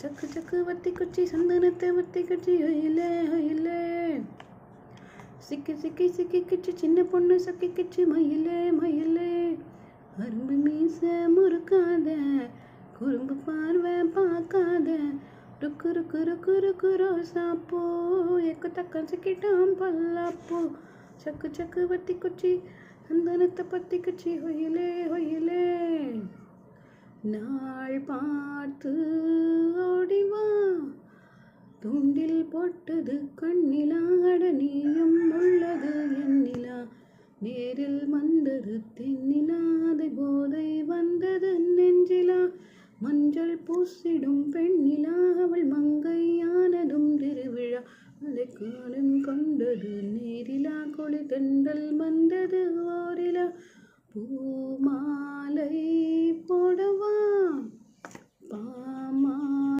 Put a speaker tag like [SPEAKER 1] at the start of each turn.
[SPEAKER 1] சக்கு சக்கு வத்தி குச்சி சந்தனத்தை வத்தி குச்சி ஹொயிலே ஹொயிலே. சிக்கி சிக்கி சிக்கி கிச்சு சின்ன பொண்ணு சக்கி கிச்சு மயிலே மயிலே. அரும்பு மீச முறுக்காத குறும்பு பார்வை பார்க்காத ருக்கு ருக்கு ருக்கு ருக்கு ரோசாப்பூ எக்கு தக்கம் சிக்கிட்டாம் பல்லாப்பூ. சக்கு சக்கு வத்தி குச்சி சந்தனத்தை பத்தி குச்சி ஹொயிலே ஹொயிலே. நாள் பார்த்து ஓடிவா துண்டில் போட்டது கண்ணிலா அடனியும் உள்ளது எண்ணிலா. நேரில் வந்தது தென்னிலா அதை போதை வந்தது நெஞ்சிலா. மஞ்சள் பூசிடும் பெண்ணிலா அவள் மங்கையானதும் திருவிழா. அலைக்காலம் கொண்டது நேரிலா கொளி தெண்டல் வந்தது ஓரிலா. பூமா